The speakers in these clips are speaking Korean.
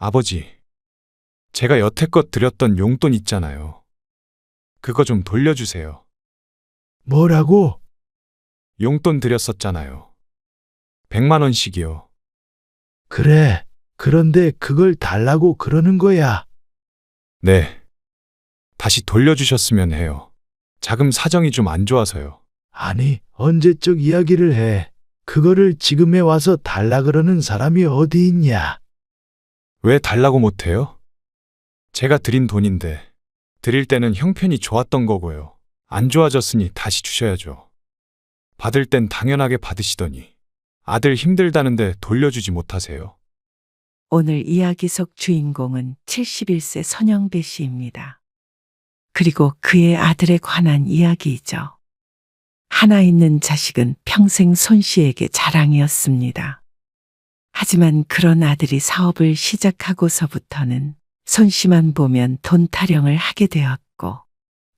아버지, 제가 여태껏 드렸던 용돈 있잖아요. 그거 좀 돌려주세요. 뭐라고? 용돈 드렸었잖아요. 100만 원씩이요. 그래. 그런데 그걸 달라고 그러는 거야. 네. 다시 돌려주셨으면 해요. 자금 사정이 좀 안 좋아서요. 아니, 언제적 이야기를 해. 그거를 지금에 와서 달라 그러는 사람이 어디 있냐? 왜 달라고 못해요? 제가 드린 돈인데, 드릴 때는 형편이 좋았던 거고요. 안 좋아졌으니 다시 주셔야죠. 받을 땐 당연하게 받으시더니, 아들 힘들다는데 돌려주지 못하세요. 오늘 이야기 속 주인공은 71세 선영배 씨입니다. 그리고 그의 아들에 관한 이야기이죠. 하나 있는 자식은 평생 손 씨에게 자랑이었습니다. 하지만 그런 아들이 사업을 시작하고서부터는 손 씨만 보면 돈 타령을 하게 되었고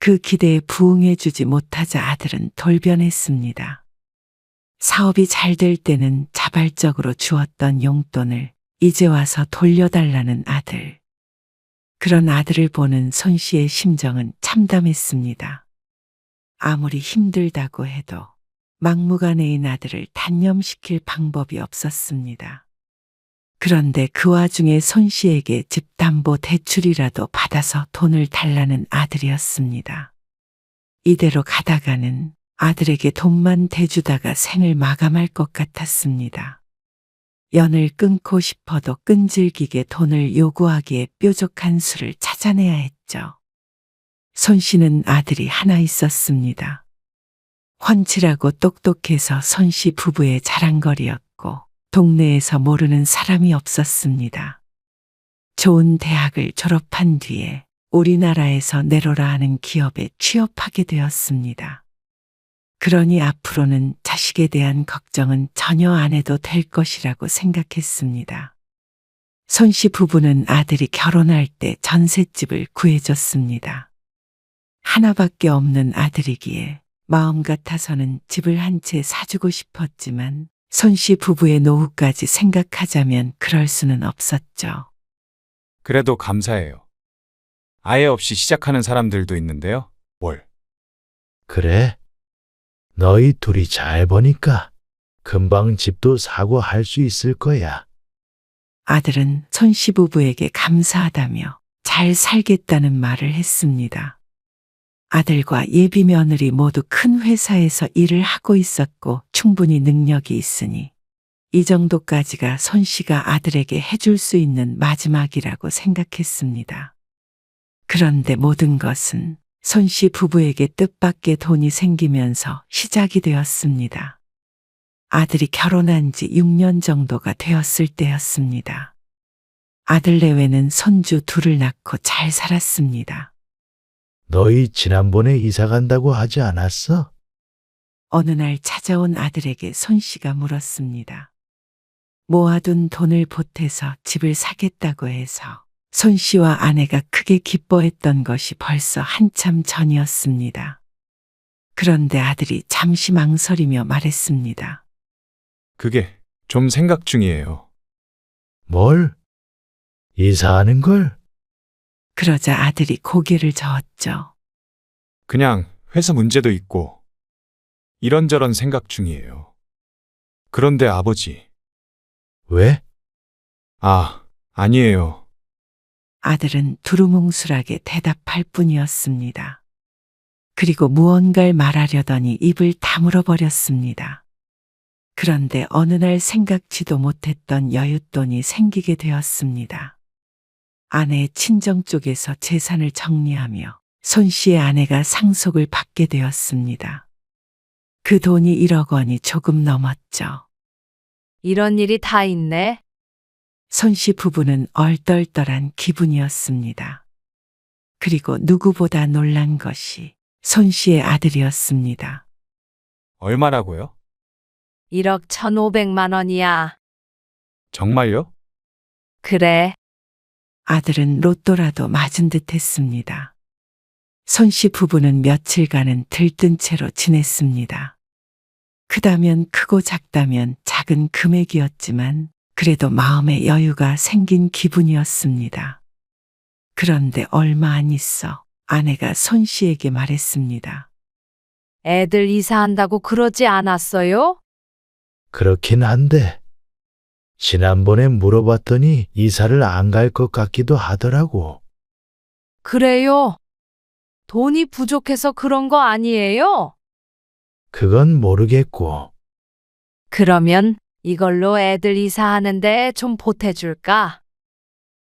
그 기대에 부응해주지 못하자 아들은 돌변했습니다. 사업이 잘 될 때는 자발적으로 주었던 용돈을 이제 와서 돌려달라는 아들. 그런 아들을 보는 손 씨의 심정은 참담했습니다. 아무리 힘들다고 해도 막무가내인 아들을 단념시킬 방법이 없었습니다. 그런데 그 와중에 손 씨에게 집담보 대출이라도 받아서 돈을 달라는 아들이었습니다. 이대로 가다가는 아들에게 돈만 대주다가 생을 마감할 것 같았습니다. 연을 끊고 싶어도 끈질기게 돈을 요구하기에 뾰족한 수를 찾아내야 했죠. 손 씨는 아들이 하나 있었습니다. 훤칠하고 똑똑해서 손 씨 부부의 자랑거리였고 동네에서 모르는 사람이 없었습니다. 좋은 대학을 졸업한 뒤에 우리나라에서 네로라 하는 기업에 취업하게 되었습니다. 그러니 앞으로는 자식에 대한 걱정은 전혀 안 해도 될 것이라고 생각했습니다. 손 씨 부부는 아들이 결혼할 때 전셋집을 구해줬습니다. 하나밖에 없는 아들이기에 마음 같아서는 집을 한 채 사주고 싶었지만 손 씨 부부의 노후까지 생각하자면 그럴 수는 없었죠. 그래도 감사해요. 아예 없이 시작하는 사람들도 있는데요. 뭘? 그래. 너희 둘이 잘 보니까 금방 집도 사고 할 수 있을 거야. 아들은 손 씨 부부에게 감사하다며 잘 살겠다는 말을 했습니다. 아들과 예비 며느리 모두 큰 회사에서 일을 하고 있었고 충분히 능력이 있으니 이 정도까지가 손 씨가 아들에게 해줄 수 있는 마지막이라고 생각했습니다. 그런데 모든 것은 손 씨 부부에게 뜻밖의 돈이 생기면서 시작이 되었습니다. 아들이 결혼한 지 6년 정도가 되었을 때였습니다. 아들 내외는 손주 둘을 낳고 잘 살았습니다. 너희 지난번에 이사 간다고 하지 않았어? 어느 날 찾아온 아들에게 손 씨가 물었습니다. 모아둔 돈을 보태서 집을 사겠다고 해서 손 씨와 아내가 크게 기뻐했던 것이 벌써 한참 전이었습니다. 그런데 아들이 잠시 망설이며 말했습니다. 그게 좀 생각 중이에요. 뭘? 이사하는 걸? 그러자 아들이 고개를 저었죠. 그냥 회사 문제도 있고 이런저런 생각 중이에요. 그런데 아버지, 왜? 아니에요. 아들은 두루뭉술하게 대답할 뿐이었습니다. 그리고 무언가를 말하려더니 입을 다물어 버렸습니다. 그런데 어느 날 생각지도 못했던 여윳돈이 생기게 되었습니다. 아내의 친정 쪽에서 재산을 정리하며 손 씨의 아내가 상속을 받게 되었습니다. 그 돈이 1억 원이 조금 넘었죠. 이런 일이 다 있네. 손 씨 부부는 얼떨떨한 기분이었습니다. 그리고 누구보다 놀란 것이 손 씨의 아들이었습니다. 얼마라고요? 1억 1,500만 원이야. 정말요? 그래. 아들은 로또라도 맞은 듯 했습니다. 손 씨 부부는 며칠간은 들뜬 채로 지냈습니다. 크다면 크고 작다면 작은 금액이었지만 그래도 마음에 여유가 생긴 기분이었습니다. 그런데 얼마 안 있어 아내가 손 씨에게 말했습니다. 애들 이사한다고 그러지 않았어요? 그렇긴 한데, 지난번에 물어봤더니 이사를 안 갈 것 같기도 하더라고. 그래요? 돈이 부족해서 그런 거 아니에요? 그건 모르겠고, 그러면 이걸로 애들 이사하는데 좀 보태줄까?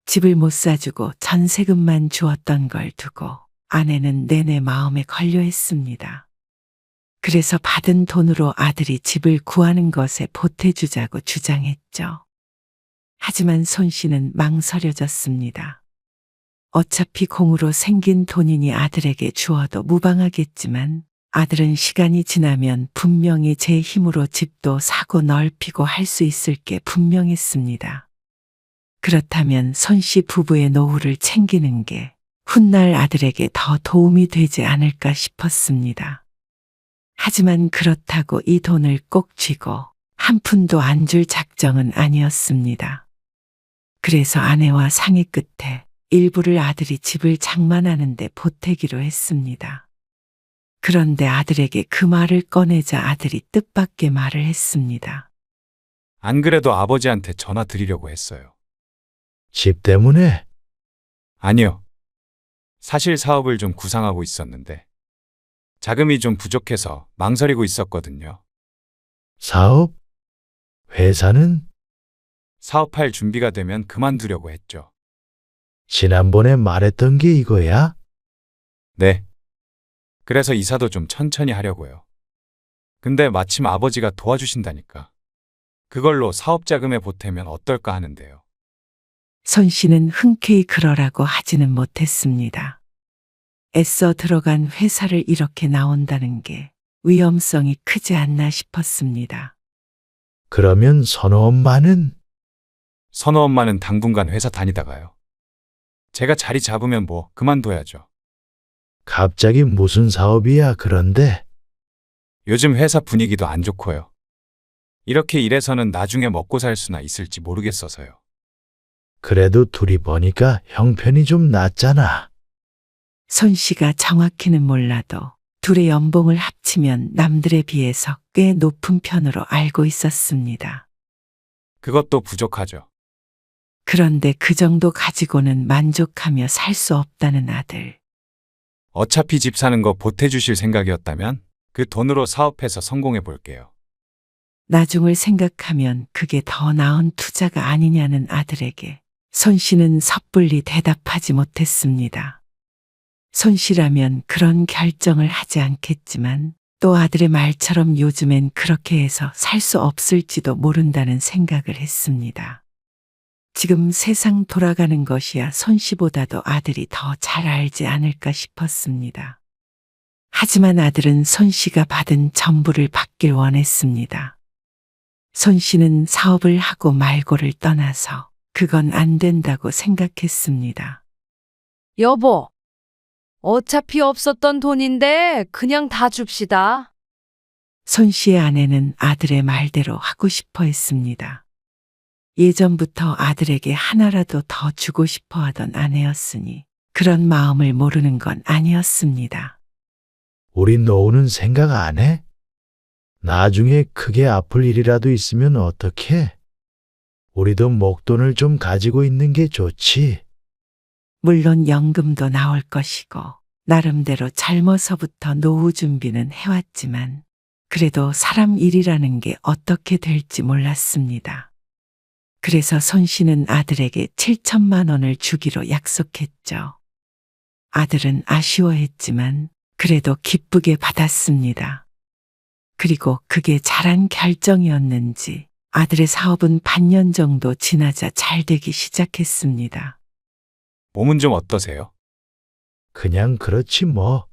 집을 못 사주고 전세금만 주었던 걸 두고 아내는 내내 마음에 걸려했습니다. 그래서 받은 돈으로 아들이 집을 구하는 것에 보태주자고 주장했죠. 하지만 손 씨는 망설여졌습니다. 어차피 공으로 생긴 돈이니 아들에게 주어도 무방하겠지만 아들은 시간이 지나면 분명히 제 힘으로 집도 사고 넓히고 할 수 있을 게 분명했습니다. 그렇다면 손 씨 부부의 노후를 챙기는 게 훗날 아들에게 더 도움이 되지 않을까 싶었습니다. 하지만 그렇다고 이 돈을 꼭 쥐고 한 푼도 안 줄 작정은 아니었습니다. 그래서 아내와 상의 끝에 일부를 아들이 집을 장만하는데 보태기로 했습니다. 그런데 아들에게 그 말을 꺼내자 아들이 뜻밖의 말을 했습니다. 안 그래도 아버지한테 전화 드리려고 했어요. 집 때문에 아니요. 사실 사업을 좀 구상하고 있었는데 자금이 좀 부족해서 망설이고 있었거든요. 사업? 회사는 사업할 준비가 되면 그만두려고 했죠. 지난번에 말했던 게 이거야? 네. 그래서 이사도 좀 천천히 하려고요. 근데 마침 아버지가 도와주신다니까. 그걸로 사업 자금에 보태면 어떨까 하는데요. 손 씨는 흔쾌히 그러라고 하지는 못했습니다. 애써 들어간 회사를 이렇게 나온다는 게 위험성이 크지 않나 싶었습니다. 그러면 선호 엄마는 선호 엄마는 당분간 회사 다니다가요. 제가 자리 잡으면 뭐 그만둬야죠. 갑자기 무슨 사업이야, 그런데? 요즘 회사 분위기도 안 좋고요. 이렇게 일해서는 나중에 먹고 살 수나 있을지 모르겠어서요. 그래도 둘이 보니까 형편이 좀 낫잖아. 손 씨가 정확히는 몰라도 둘의 연봉을 합치면 남들에 비해서 꽤 높은 편으로 알고 있었습니다. 그것도 부족하죠. 그런데 그 정도 가지고는 만족하며 살 수 없다는 아들. 어차피 집 사는 거 보태주실 생각이었다면 그 돈으로 사업해서 성공해 볼게요. 나중을 생각하면 그게 더 나은 투자가 아니냐는 아들에게 손 씨는 섣불리 대답하지 못했습니다. 손 씨라면 그런 결정을 하지 않겠지만 또 아들의 말처럼 요즘엔 그렇게 해서 살 수 없을지도 모른다는 생각을 했습니다. 지금 세상 돌아가는 것이야 손 씨보다도 아들이 더 잘 알지 않을까 싶었습니다. 하지만 아들은 손 씨가 받은 전부를 받길 원했습니다. 손 씨는 사업을 하고 말고를 떠나서 그건 안 된다고 생각했습니다. 여보, 어차피 없었던 돈인데 그냥 다 줍시다. 손 씨의 아내는 아들의 말대로 하고 싶어 했습니다. 예전부터 아들에게 하나라도 더 주고 싶어 하던 아내였으니 그런 마음을 모르는 건 아니었습니다. 우리 노후는 생각 안 해? 나중에 크게 아플 일이라도 있으면 어떡해? 우리도 목돈을 좀 가지고 있는 게 좋지. 물론 연금도 나올 것이고 나름대로 젊어서부터 노후 준비는 해왔지만 그래도 사람 일이라는 게 어떻게 될지 몰랐습니다. 그래서 손 씨는 아들에게 7천만 원을 주기로 약속했죠. 아들은 아쉬워했지만 그래도 기쁘게 받았습니다. 그리고 그게 잘한 결정이었는지 아들의 사업은 반년 정도 지나자 잘 되기 시작했습니다. 몸은 좀 어떠세요? 그냥 그렇지 뭐.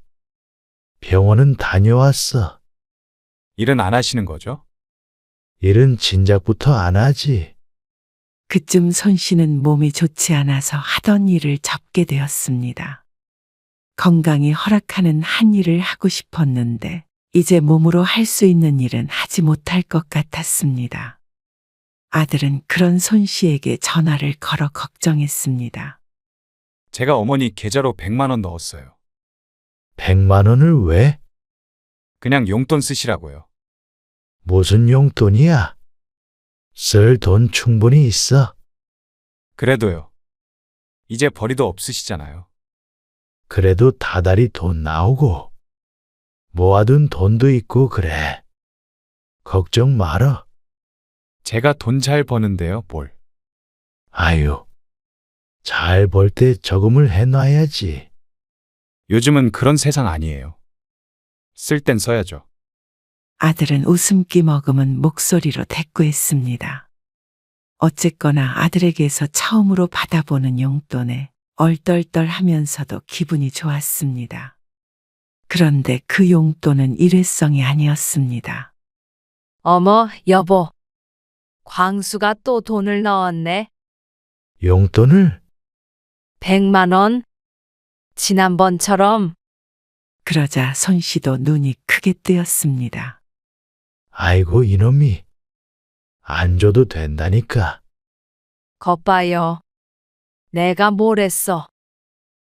병원은 다녀왔어. 일은 안 하시는 거죠? 일은 진작부터 안 하지. 그쯤 손 씨는 몸이 좋지 않아서 하던 일을 접게 되었습니다. 건강이 허락하는 한 일을 하고 싶었는데 이제 몸으로 할 수 있는 일은 하지 못할 것 같았습니다. 아들은 그런 손 씨에게 전화를 걸어 걱정했습니다. 제가 어머니 계좌로 100만 원 넣었어요. 100만 원을 왜? 그냥 용돈 쓰시라고요. 무슨 용돈이야? 쓸 돈 충분히 있어. 그래도요. 이제 벌이도 없으시잖아요. 그래도 다달이 돈 나오고 모아둔 돈도 있고 그래. 걱정 말어. 제가 돈 잘 버는데요, 뭘. 아유, 잘 벌 때 저금을 해놔야지. 요즘은 그런 세상 아니에요. 쓸 땐 써야죠. 아들은 웃음기 머금은 목소리로 대꾸했습니다. 어쨌거나 아들에게서 처음으로 받아보는 용돈에 얼떨떨하면서도 기분이 좋았습니다. 그런데 그 용돈은 일회성이 아니었습니다. 어머, 여보. 광수가 또 돈을 넣었네. 용돈을? 100만 원. 지난번처럼. 그러자 손 씨도 눈이 크게 뜨였습니다. 아이고 이놈이. 안 줘도 된다니까. 겉봐요. 내가 뭘 했어.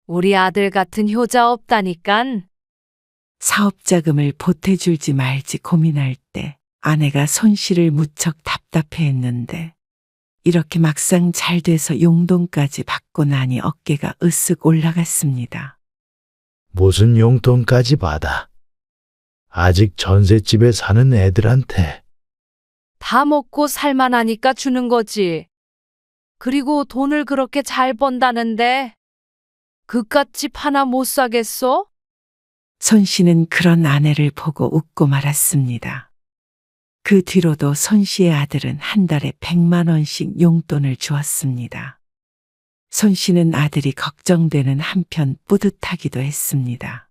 우리 아들 같은 효자 없다니깐. 사업자금을 보태줄지 말지 고민할 때 아내가 손 씨를 무척 답답해했는데 이렇게 막상 잘 돼서 용돈까지 받고 나니 어깨가 으쓱 올라갔습니다. 무슨 용돈까지 받아. 아직 전셋집에 사는 애들한테. 다 먹고 살만하니까 주는 거지. 그리고 돈을 그렇게 잘 번다는데 그깟 집 하나 못 사겠어? 손 씨는 그런 아내를 보고 웃고 말았습니다. 그 뒤로도 손 씨의 아들은 한 달에 100만 원씩 용돈을 주었습니다. 손 씨는 아들이 걱정되는 한편 뿌듯하기도 했습니다.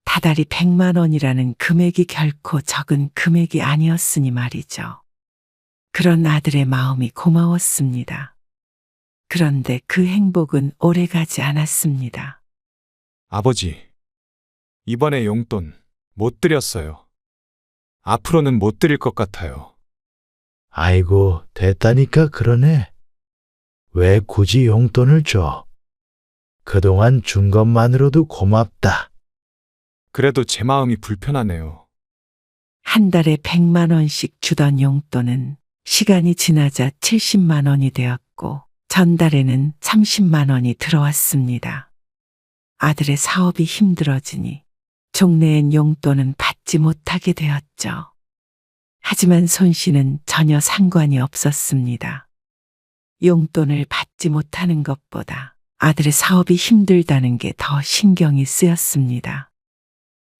다달이 100만 원이라는 금액이 결코 적은 금액이 아니었으니 말이죠. 그런 아들의 마음이 고마웠습니다. 그런데 그 행복은 오래가지 않았습니다. 아버지, 이번에 용돈 못 드렸어요. 앞으로는 못 드릴 것 같아요. 아이고 됐다니까 그러네. 왜 굳이 용돈을 줘? 그동안 준 것만으로도 고맙다. 그래도 제 마음이 불편하네요. 한 달에 100만 원씩 주던 용돈은 시간이 지나자 70만 원이 되었고 전달에는 30만 원이 들어왔습니다. 아들의 사업이 힘들어지니 종래엔 용돈은 받지 못하게 되었죠. 하지만 손 씨는 전혀 상관이 없었습니다. 용돈을 받지 못하는 것보다 아들의 사업이 힘들다는 게 더 신경이 쓰였습니다.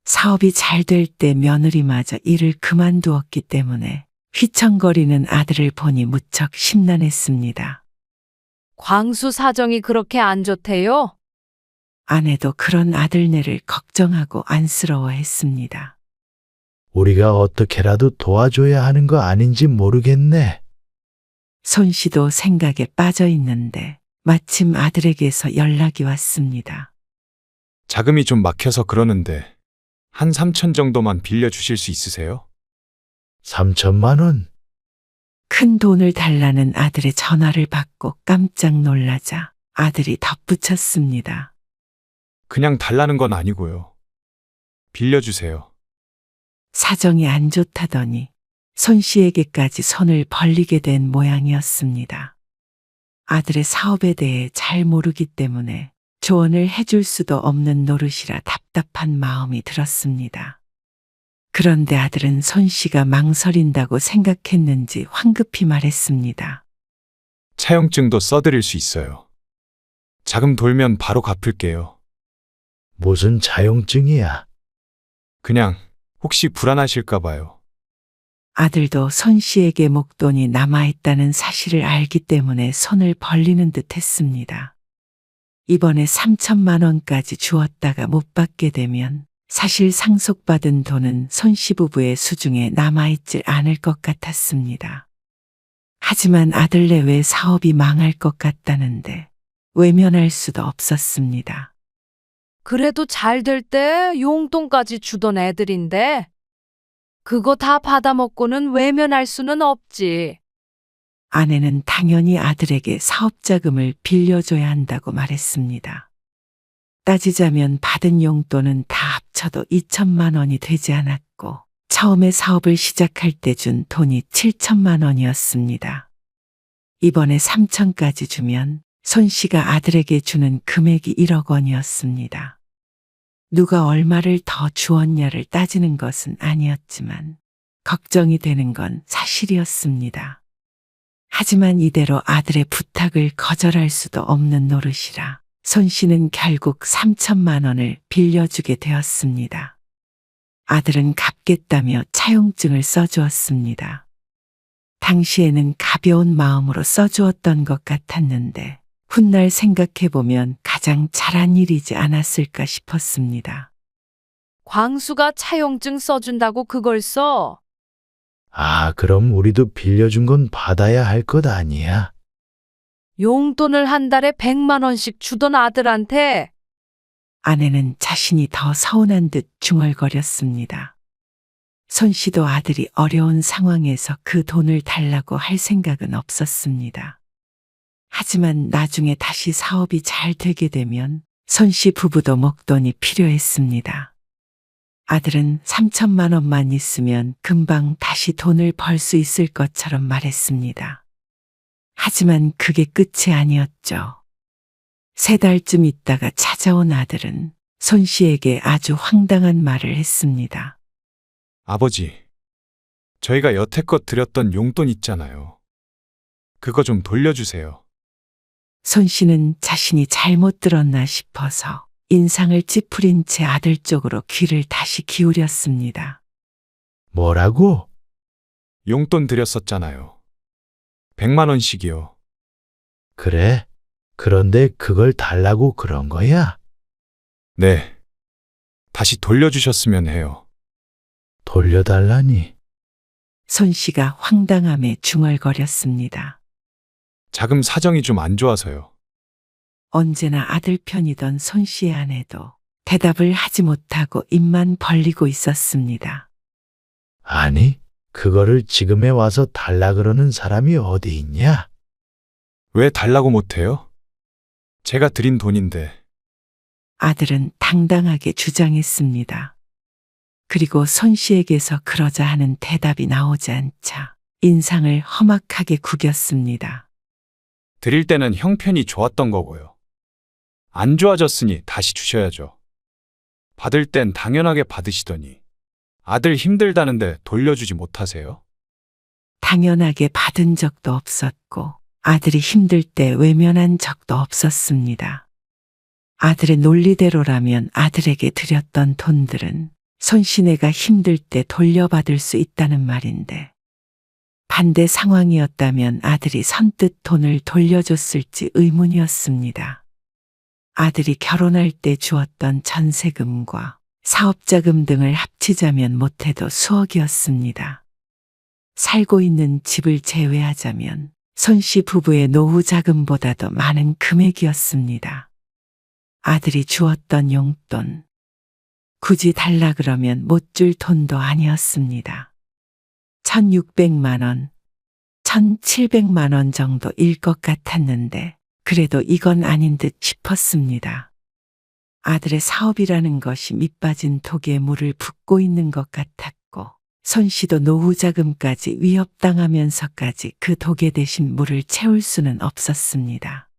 사업이 잘 될 때 며느리마저 일을 그만두었기 때문에 휘청거리는 아들을 보니 무척 심란했습니다. 광수 사정이 그렇게 안 좋대요? 아내도 그런 아들네를 걱정하고 안쓰러워했습니다. 우리가 어떻게라도 도와줘야 하는 거 아닌지 모르겠네. 손 씨도 생각에 빠져 있는데 마침 아들에게서 연락이 왔습니다. 자금이 좀 막혀서 그러는데 한 3천 정도만 빌려주실 수 있으세요? 3천만 원? 큰 돈을 달라는 아들의 전화를 받고 깜짝 놀라자 아들이 덧붙였습니다. 그냥 달라는 건 아니고요. 빌려주세요. 사정이 안 좋다더니 손 씨에게까지 손을 벌리게 된 모양이었습니다. 아들의 사업에 대해 잘 모르기 때문에 조언을 해줄 수도 없는 노릇이라 답답한 마음이 들었습니다. 그런데 아들은 손 씨가 망설인다고 생각했는지 황급히 말했습니다. 차용증도 써드릴 수 있어요. 자금 돌면 바로 갚을게요. 무슨 자용증이야? 그냥 혹시 불안하실까 봐요. 아들도 손 씨에게 목돈이 남아있다는 사실을 알기 때문에 손을 벌리는 듯 했습니다. 이번에 3천만 원까지 주었다가 못 받게 되면 사실 상속받은 돈은 손 씨 부부의 수중에 남아있질 않을 것 같았습니다. 하지만 아들네 외 사업이 망할 것 같다는데 외면할 수도 없었습니다. 그래도 잘 될 때 용돈까지 주던 애들인데 그거 다 받아먹고는 외면할 수는 없지. 아내는 당연히 아들에게 사업자금을 빌려줘야 한다고 말했습니다. 따지자면 받은 용돈은 다 합쳐도 2천만 원이 되지 않았고 처음에 사업을 시작할 때 준 돈이 7천만 원이었습니다. 이번에 3천까지 주면 손 씨가 아들에게 주는 금액이 1억 원이었습니다. 누가 얼마를 더 주었냐를 따지는 것은 아니었지만 걱정이 되는 건 사실이었습니다. 하지만 이대로 아들의 부탁을 거절할 수도 없는 노릇이라 손 씨는 결국 3천만 원을 빌려주게 되었습니다. 아들은 갚겠다며 차용증을 써주었습니다. 당시에는 가벼운 마음으로 써주었던 것 같았는데 훗날 생각해보면 가장 잘한 일이지 않았을까 싶었습니다. 광수가 차용증 써준다고 그걸 써? 아, 그럼 우리도 빌려준 건 받아야 할 것 아니야? 용돈을 한 달에 100만 원씩 주던 아들한테 아내는 자신이 더 서운한 듯 중얼거렸습니다. 손 씨도 아들이 어려운 상황에서 그 돈을 달라고 할 생각은 없었습니다. 하지만 나중에 다시 사업이 잘 되게 되면 손 씨 부부도 목돈이 필요했습니다. 아들은 3천만 원만 있으면 금방 다시 돈을 벌 수 있을 것처럼 말했습니다. 하지만 그게 끝이 아니었죠. 3달쯤 있다가 찾아온 아들은 손 씨에게 아주 황당한 말을 했습니다. 아버지, 저희가 여태껏 드렸던 용돈 있잖아요. 그거 좀 돌려주세요. 손 씨는 자신이 잘못 들었나 싶어서 인상을 찌푸린 채 아들 쪽으로 귀를 다시 기울였습니다. 뭐라고? 용돈 드렸었잖아요. 100만 원씩이요. 그래? 그런데 그걸 달라고 그런 거야? 네. 다시 돌려주셨으면 해요. 돌려달라니. 손 씨가 황당함에 중얼거렸습니다. 자금 사정이 좀 안 좋아서요. 언제나 아들 편이던 손 씨의 아내도 대답을 하지 못하고 입만 벌리고 있었습니다. 아니, 그거를 지금에 와서 달라 그러는 사람이 어디 있냐? 왜 달라고 못해요? 제가 드린 돈인데. 아들은 당당하게 주장했습니다. 그리고 손 씨에게서 그러자 하는 대답이 나오지 않자 인상을 험악하게 구겼습니다. 드릴 때는 형편이 좋았던 거고요. 안 좋아졌으니 다시 주셔야죠. 받을 땐 당연하게 받으시더니 아들 힘들다는데 돌려주지 못하세요? 당연하게 받은 적도 없었고 아들이 힘들 때 외면한 적도 없었습니다. 아들의 논리대로라면 아들에게 드렸던 돈들은 손씨네가 힘들 때 돌려받을 수 있다는 말인데 반대 상황이었다면 아들이 선뜻 돈을 돌려줬을지 의문이었습니다. 아들이 결혼할 때 주었던 전세금과 사업자금 등을 합치자면 못해도 수억이었습니다. 살고 있는 집을 제외하자면 손씨 부부의 노후 자금보다도 많은 금액이었습니다. 아들이 주었던 용돈, 굳이 달라 그러면 못 줄 돈도 아니었습니다. 1,600만 원, 1,700만 원 정도일 것 같았는데 그래도 이건 아닌 듯 싶었습니다. 아들의 사업이라는 것이 밑빠진 독에 물을 붓고 있는 것 같았고 손 씨도 노후 자금까지 위협당하면서까지 그 독에 대신 물을 채울 수는 없었습니다.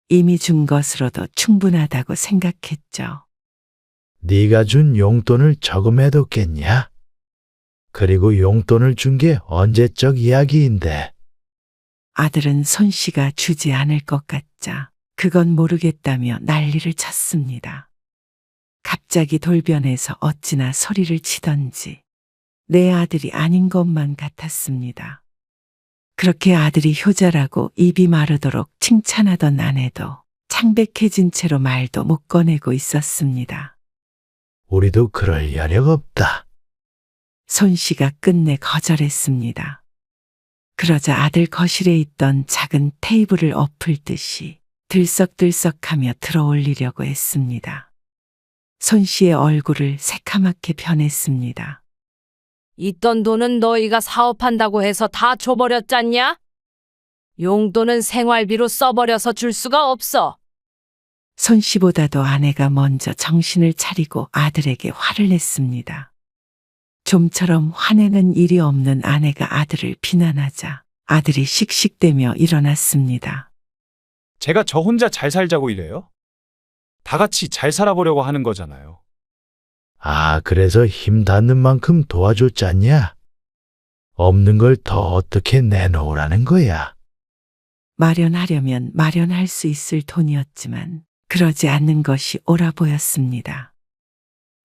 이미 준 것으로도 충분하다고 생각했죠. 네가 준 용돈을 저금해뒀겠냐? 그리고 용돈을 준 게 언제적 이야기인데. 아들은 손 씨가 주지 않을 것 같자 그건 모르겠다며 난리를 쳤습니다. 갑자기 돌변해서 어찌나 소리를 치던지 내 아들이 아닌 것만 같았습니다. 그렇게 아들이 효자라고 입이 마르도록 칭찬하던 아내도 창백해진 채로 말도 못 꺼내고 있었습니다. 우리도 그럴 여력 없다. 손 씨가 끝내 거절했습니다. 그러자 아들 거실에 있던 작은 테이블을 엎을 듯이 들썩들썩하며 들어올리려고 했습니다. 손 씨의 얼굴을 새카맣게 변했습니다. 있던 돈은 너희가 사업한다고 해서 다 줘버렸잖냐? 용돈은 생활비로 써버려서 줄 수가 없어. 손 씨보다도 아내가 먼저 정신을 차리고 아들에게 화를 냈습니다. 좀처럼 화내는 일이 없는 아내가 아들을 비난하자 아들이 씩씩대며 일어났습니다. 제가 저 혼자 잘 살자고 이래요? 다 같이 잘 살아보려고 하는 거잖아요. 아, 그래서 힘 닿는 만큼 도와줬잖냐? 없는 걸 더 어떻게 내놓으라는 거야? 마련하려면 마련할 수 있을 돈이었지만 그러지 않는 것이 옳아 보였습니다.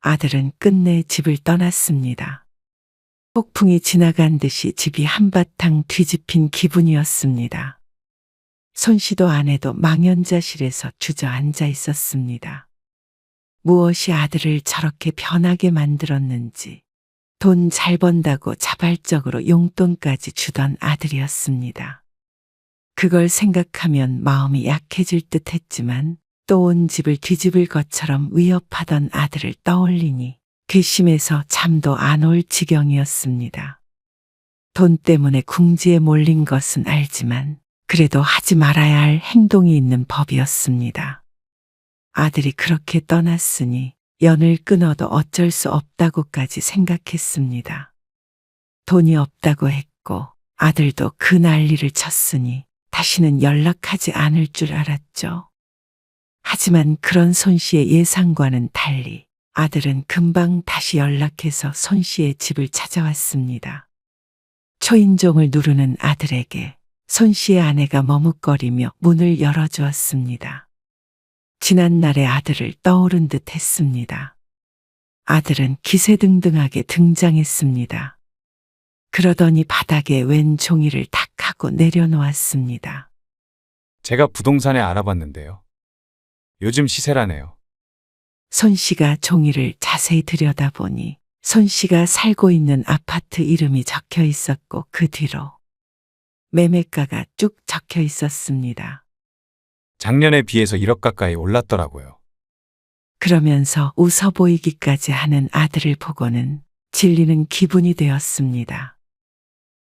아들은 끝내 집을 떠났습니다. 폭풍이 지나간 듯이 집이 한바탕 뒤집힌 기분이었습니다. 손 씨도 아내도 망연자실에서 주저앉아 있었습니다. 무엇이 아들을 저렇게 변하게 만들었는지, 돈 잘 번다고 자발적으로 용돈까지 주던 아들이었습니다. 그걸 생각하면 마음이 약해질 듯 했지만 또 온 집을 뒤집을 것처럼 위협하던 아들을 떠올리니 괘씸해서 잠도 안 올 지경이었습니다. 돈 때문에 궁지에 몰린 것은 알지만 그래도 하지 말아야 할 행동이 있는 법이었습니다. 아들이 그렇게 떠났으니 연을 끊어도 어쩔 수 없다고까지 생각했습니다. 돈이 없다고 했고 아들도 그 난리를 쳤으니 다시는 연락하지 않을 줄 알았죠. 하지만 그런 손 씨의 예상과는 달리 아들은 금방 다시 연락해서 손 씨의 집을 찾아왔습니다. 초인종을 누르는 아들에게 손 씨의 아내가 머뭇거리며 문을 열어주었습니다. 지난날의 아들을 떠오른 듯 했습니다. 아들은 기세등등하게 등장했습니다. 그러더니 바닥에 웬 종이를 탁 하고 내려놓았습니다. 제가 부동산에 알아봤는데요. 요즘 시세라네요. 손 씨가 종이를 자세히 들여다보니 손 씨가 살고 있는 아파트 이름이 적혀 있었고 그 뒤로 매매가가 쭉 적혀 있었습니다. 작년에 비해서 1억 가까이 올랐더라고요. 그러면서 웃어 보이기까지 하는 아들을 보고는 질리는 기분이 되었습니다.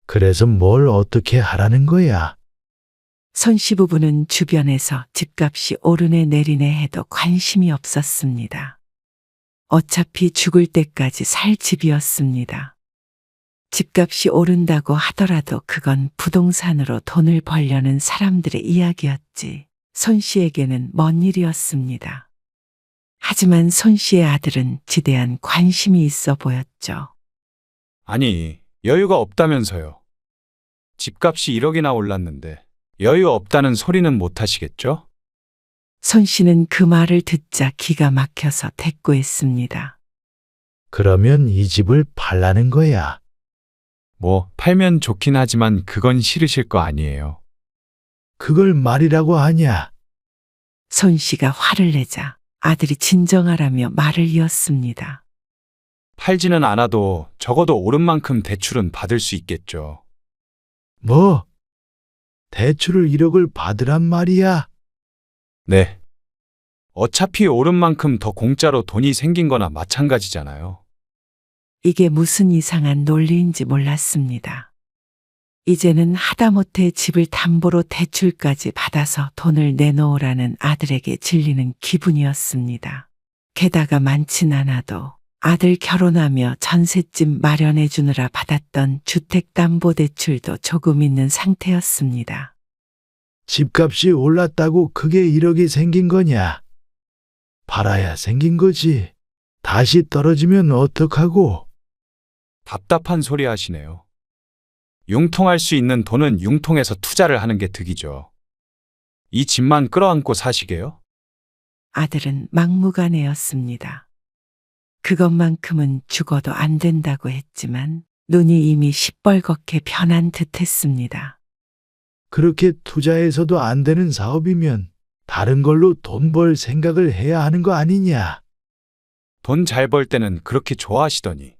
그래서 뭘 어떻게 하라는 거야? 손 씨 부부는 주변에서 집값이 오르네 내리네 해도 관심이 없었습니다. 어차피 죽을 때까지 살 집이었습니다. 집값이 오른다고 하더라도 그건 부동산으로 돈을 벌려는 사람들의 이야기였지 손 씨에게는 먼 일이었습니다. 하지만 손 씨의 아들은 지대한 관심이 있어 보였죠. 아니, 여유가 없다면서요. 집값이 1억이나 올랐는데 여유 없다는 소리는 못 하시겠죠? 손 씨는 그 말을 듣자 기가 막혀서 대꾸했습니다. 그러면 이 집을 팔라는 거야. 뭐 팔면 좋긴 하지만 그건 싫으실 거 아니에요. 그걸 말이라고 하냐? 손 씨가 화를 내자 아들이 진정하라며 말을 이었습니다. 팔지는 않아도 적어도 오른 만큼 대출은 받을 수 있겠죠. 뭐? 대출을 1억을 받으란 말이야? 네. 어차피 오른 만큼 더 공짜로 돈이 생긴 거나 마찬가지잖아요. 이게 무슨 이상한 논리인지 몰랐습니다. 이제는 하다못해 집을 담보로 대출까지 받아서 돈을 내놓으라는 아들에게 질리는 기분이었습니다. 게다가 많진 않아도 아들 결혼하며 전셋집 마련해 주느라 받았던 주택담보대출도 조금 있는 상태였습니다. 집값이 올랐다고 그게 1억이 생긴 거냐? 팔아야 생긴 거지. 다시 떨어지면 어떡하고? 답답한 소리 하시네요. 융통할 수 있는 돈은 융통해서 투자를 하는 게 득이죠. 이 집만 끌어안고 사시게요? 아들은 막무가내였습니다. 그것만큼은 죽어도 안 된다고 했지만 눈이 이미 시뻘겋게 변한 듯 했습니다. 그렇게 투자해서도 안 되는 사업이면 다른 걸로 돈 벌 생각을 해야 하는 거 아니냐? 돈 잘 벌 때는 그렇게 좋아하시더니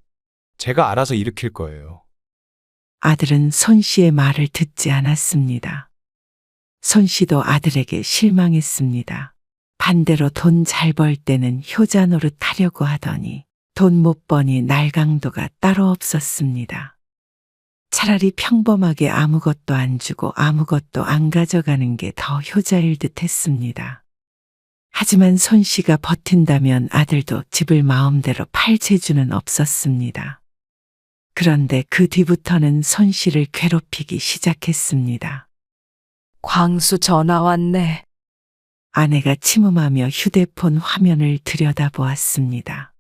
제가 알아서 일으킬 거예요. 아들은 손 씨의 말을 듣지 않았습니다. 손 씨도 아들에게 실망했습니다. 반대로 돈 잘 벌 때는 효자 노릇 하려고 하더니 돈 못 버니 날강도가 따로 없었습니다. 차라리 평범하게 아무것도 안 주고 아무것도 안 가져가는 게 더 효자일 듯 했습니다. 하지만 손 씨가 버틴다면 아들도 집을 마음대로 팔 재주는 없었습니다. 그런데 그 뒤부터는 손 씨를 괴롭히기 시작했습니다. 광수 전화 왔네. 아내가 침음하며 휴대폰 화면을 들여다보았습니다.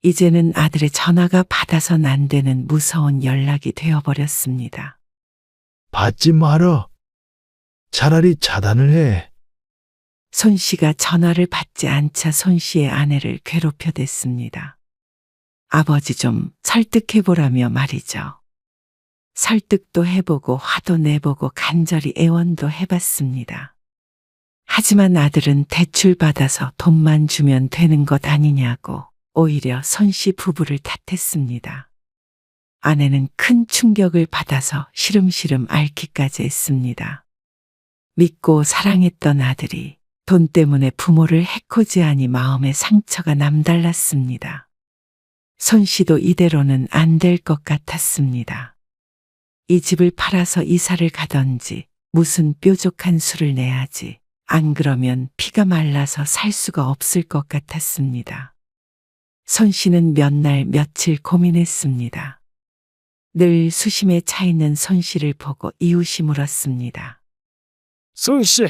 이제는 아들의 전화가 받아선 안 되는 무서운 연락이 되어버렸습니다. 받지 말어. 차라리 차단을 해. 손 씨가 전화를 받지 않자 손 씨의 아내를 괴롭혀댔습니다. 아버지 좀 설득해보라며 말이죠. 설득도 해보고 화도 내보고 간절히 애원도 해봤습니다. 하지만 아들은 대출 받아서 돈만 주면 되는 것 아니냐고 오히려 손 씨 부부를 탓했습니다. 아내는 큰 충격을 받아서 시름시름 앓기까지 했습니다. 믿고 사랑했던 아들이 돈 때문에 부모를 해코지하니 마음의 상처가 남달랐습니다. 손 씨도 이대로는 안 될 것 같았습니다. 이 집을 팔아서 이사를 가던지 무슨 뾰족한 수를 내야지. 안 그러면 피가 말라서 살 수가 없을 것 같았습니다. 손 씨는 몇 날 며칠 고민했습니다. 늘 수심에 차 있는 손 씨를 보고 이웃이 물었습니다. 손씨,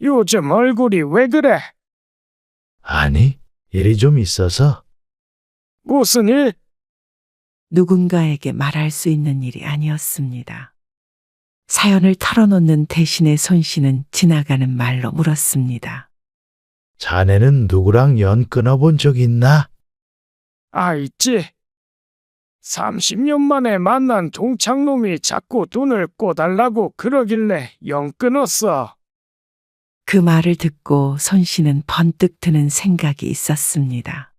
요즘 얼굴이 왜 그래? 아니, 일이 좀 있어서. 무슨 일? 누군가에게 말할 수 있는 일이 아니었습니다. 사연을 털어놓는 대신에 손 씨는 지나가는 말로 물었습니다. 자네는 누구랑 연 끊어본 적 있나? 아, 있지. 30년 만에 만난 동창놈이 자꾸 돈을 꿔달라고 그러길래 연 끊었어. 그 말을 듣고 손 씨는 번뜩 드는 생각이 있었습니다.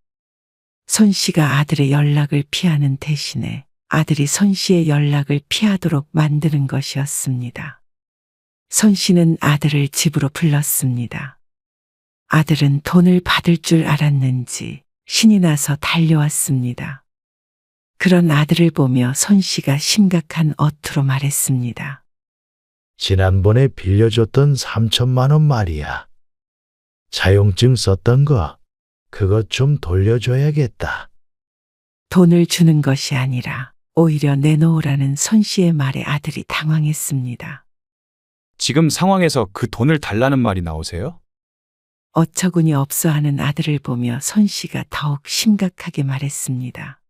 손 씨가 아들의 연락을 피하는 대신에 아들이 손 씨의 연락을 피하도록 만드는 것이었습니다. 손 씨는 아들을 집으로 불렀습니다. 아들은 돈을 받을 줄 알았는지 신이 나서 달려왔습니다. 그런 아들을 보며 손 씨가 심각한 어투로 말했습니다. 지난번에 빌려줬던 3천만 원 말이야. 자용증 썼던 거, 그거 좀 돌려줘야겠다. 돈을 주는 것이 아니라 오히려 내놓으라는 손 씨의 말에 아들이 당황했습니다. 지금 상황에서 그 돈을 달라는 말이 나오세요? 어처구니 없어 하는 아들을 보며 손 씨가 더욱 심각하게 말했습니다.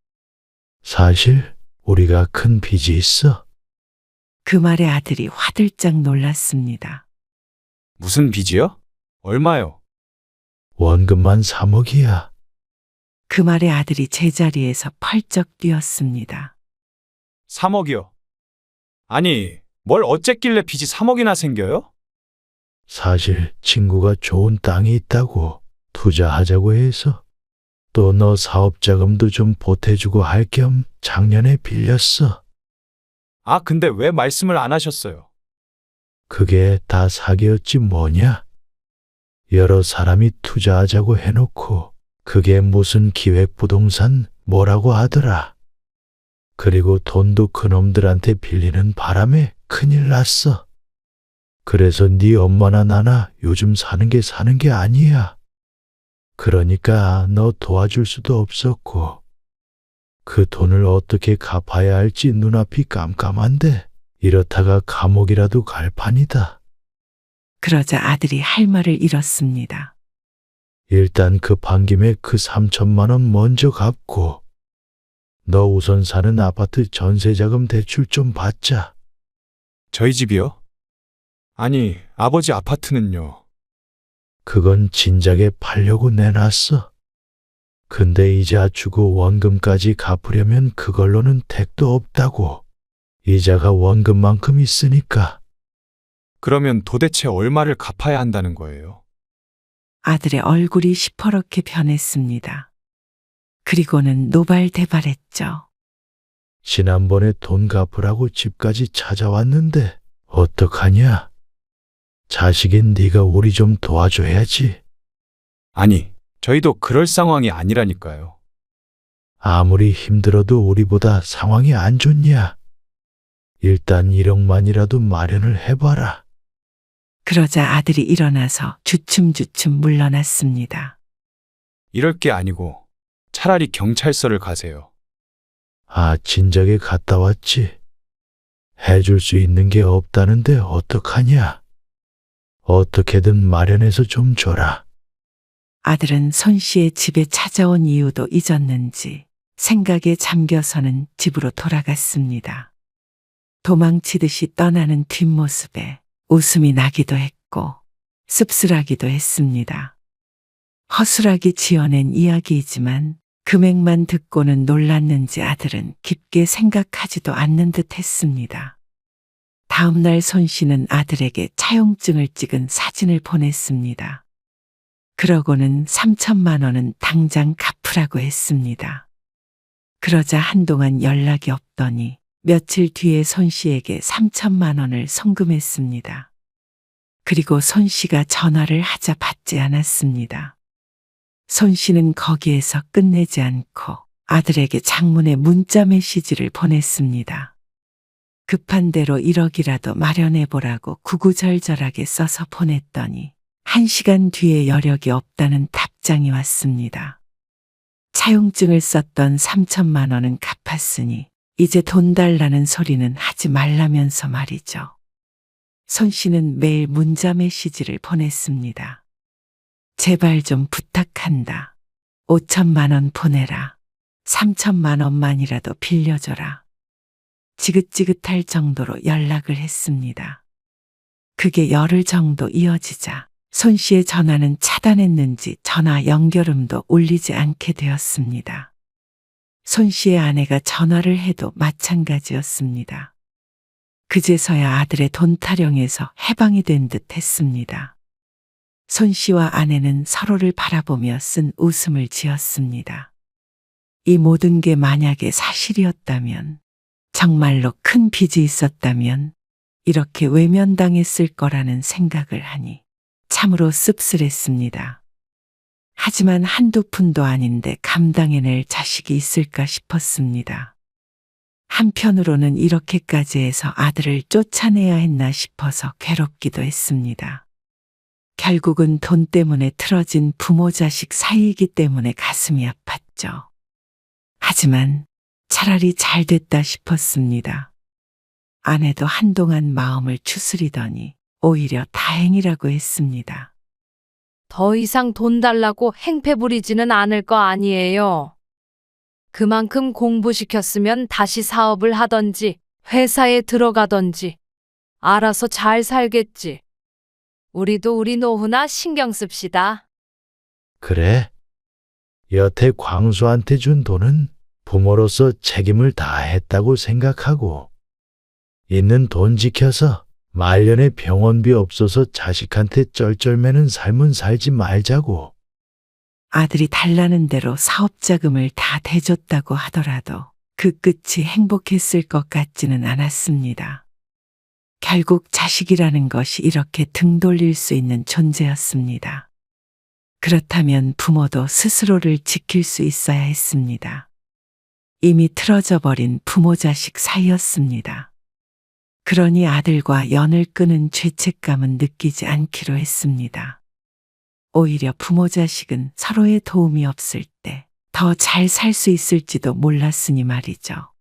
사실 우리가 큰 빚이 있어. 그 말에 아들이 화들짝 놀랐습니다. 무슨 빚이요? 얼마요? 원금만 3억이야. 그 말에 아들이 제자리에서 펄쩍 뛰었습니다. 3억이요? 아니, 뭘 어쨌길래 빚이 3억이나 생겨요? 사실 친구가 좋은 땅이 있다고 투자하자고 해서 또 너 사업 자금도 좀 보태주고 할 겸 작년에 빌렸어. 아, 근데 왜 말씀을 안 하셨어요? 그게 다 사기였지 뭐냐? 여러 사람이 투자하자고 해놓고 그게 무슨 기획부동산 뭐라고 하더라. 그리고 돈도 그놈들한테 빌리는 바람에 큰일 났어. 그래서 네 엄마나 나나 요즘 사는 게 아니야. 그러니까 너 도와줄 수도 없었고 그 돈을 어떻게 갚아야 할지 눈앞이 깜깜한데 이렇다가 감옥이라도 갈 판이다. 그러자 아들이 할 말을 잃었습니다. 일단 급한 김에 그 3천만 원 먼저 갚고 너 우선 사는 아파트 전세자금 대출 좀 받자. 저희 집이요? 아니, 아버지 아파트는요? 그건 진작에 팔려고 내놨어. 근데 이자 주고 원금까지 갚으려면 그걸로는 택도 없다고. 이자가 원금만큼 있으니까. 그러면 도대체 얼마를 갚아야 한다는 거예요? 아들의 얼굴이 시퍼렇게 변했습니다. 그리고는 노발대발했죠. 지난번에 돈 갚으라고 집까지 찾아왔는데 어떡하냐? 자식인 네가 우리 좀 도와줘야지. 아니, 저희도 그럴 상황이 아니라니까요. 아무리 힘들어도 우리보다 상황이 안 좋냐? 일단 1억만이라도 마련을 해봐라. 그러자 아들이 일어나서 주춤주춤 물러났습니다. 이럴 게 아니고 차라리 경찰서를 가세요. 아, 진작에 갔다 왔지. 해줄 수 있는 게 없다는데 어떡하냐? 어떻게든 마련해서 좀 줘라. 아들은 손 씨의 집에 찾아온 이유도 잊었는지 생각에 잠겨서는 집으로 돌아갔습니다. 도망치듯이 떠나는 뒷모습에 웃음이 나기도 했고 씁쓸하기도 했습니다. 허술하게 지어낸 이야기이지만 금액만 듣고는 놀랐는지 아들은 깊게 생각하지도 않는 듯 했습니다. 다음 날 손 씨는 아들에게 차용증을 찍은 사진을 보냈습니다. 그러고는 3천만 원은 당장 갚으라고 했습니다. 그러자 한동안 연락이 없더니 며칠 뒤에 손 씨에게 3천만 원을 송금했습니다. 그리고 손 씨가 전화를 하자 받지 않았습니다. 손 씨는 거기에서 끝내지 않고 아들에게 장문의 문자 메시지를 보냈습니다. 급한 대로 1억이라도 마련해보라고 구구절절하게 써서 보냈더니 1시간 뒤에 여력이 없다는 답장이 왔습니다. 차용증을 썼던 3천만 원은 갚았으니 이제 돈 달라는 소리는 하지 말라면서 말이죠. 손 씨는 매일 문자 메시지를 보냈습니다. 제발 좀 부탁한다. 5천만 원 보내라. 3천만 원만이라도 빌려줘라. 지긋지긋할 정도로 연락을 했습니다. 그게 열흘 정도 이어지자 손 씨의 전화는 차단했는지 전화 연결음도 울리지 않게 되었습니다. 손 씨의 아내가 전화를 해도 마찬가지였습니다. 그제서야 아들의 돈 타령에서 해방이 된 듯 했습니다. 손 씨와 아내는 서로를 바라보며 쓴 웃음을 지었습니다. 이 모든 게 만약에 사실이었다면, 정말로 큰 빚이 있었다면 이렇게 외면당했을 거라는 생각을 하니 참으로 씁쓸했습니다. 하지만 한두 푼도 아닌데 감당해낼 자식이 있을까 싶었습니다. 한편으로는 이렇게까지 해서 아들을 쫓아내야 했나 싶어서 괴롭기도 했습니다. 결국은 돈 때문에 틀어진 부모 자식 사이이기 때문에 가슴이 아팠죠. 하지만 차라리 잘 됐다 싶었습니다. 아내도 한동안 마음을 추스리더니 오히려 다행이라고 했습니다. 더 이상 돈 달라고 행패 부리지는 않을 거 아니에요. 그만큼 공부시켰으면 다시 사업을 하던지 회사에 들어가던지 알아서 잘 살겠지. 우리도 우리 노후나 신경 씁시다. 그래. 여태 광수한테 준 돈은 부모로서 책임을 다했다고 생각하고 있는 돈 지켜서 말년에 병원비 없어서 자식한테 쩔쩔매는 삶은 살지 말자고. 아들이 달라는 대로 사업자금을 다 대줬다고 하더라도 그 끝이 행복했을 것 같지는 않았습니다. 결국 자식이라는 것이 이렇게 등 돌릴 수 있는 존재였습니다. 그렇다면 부모도 스스로를 지킬 수 있어야 했습니다. 이미 틀어져 버린 부모 자식 사이였습니다. 그러니 아들과 연을 끄는 죄책감은 느끼지 않기로 했습니다. 오히려 부모 자식은 서로의 도움이 없을 때 더 잘 살 수 있을지도 몰랐으니 말이죠.